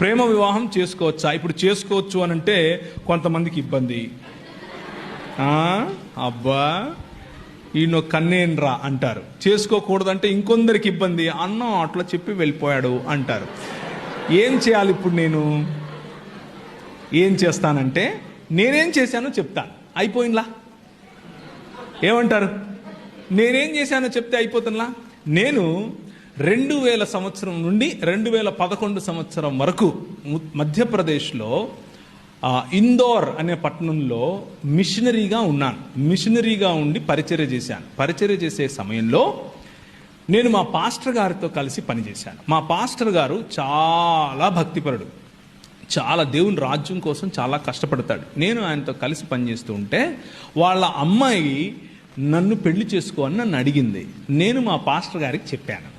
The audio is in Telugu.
ప్రేమ వివాహం చేసుకోవచ్చా? ఇప్పుడు చేసుకోవచ్చు అని అంటే కొంతమందికి ఇబ్బంది. అబ్బా ఈయన కన్నేన్రా అంటారు. చేసుకోకూడదంటే ఇంకొందరికి ఇబ్బంది. అన్నం అట్లా చెప్పి వెళ్ళిపోయాడు అంటారు. ఏం చేయాలి ఇప్పుడు? నేను ఏం చేస్తానంటే నేనేం చేశానో చెప్తాను. అయిపోయిందా? ఏమంటారు? నేనేం చేశానో చెప్తే అయిపోతుందా? నేను 2000 సంవత్సరం నుండి 2011 సంవత్సరం వరకు మధ్యప్రదేశ్లో ఇందోర్ అనే పట్టణంలో మిషనరీగా ఉన్నాను. మిషనరీగా ఉండి పరిచర్య చేశాను. పరిచర్య చేసే సమయంలో నేను మా పాస్టర్ గారితో కలిసి పనిచేశాను. మా పాస్టర్ గారు చాలా భక్తిపరుడు, చాలా దేవుని రాజ్యం కోసం చాలా కష్టపడతాడు. నేను ఆయనతో కలిసి పనిచేస్తూ ఉంటే వాళ్ళ అమ్మాయి నన్ను పెళ్లి చేసుకో అని నన్ను అడిగింది. నేను మా పాస్టర్ గారికి చెప్పాను.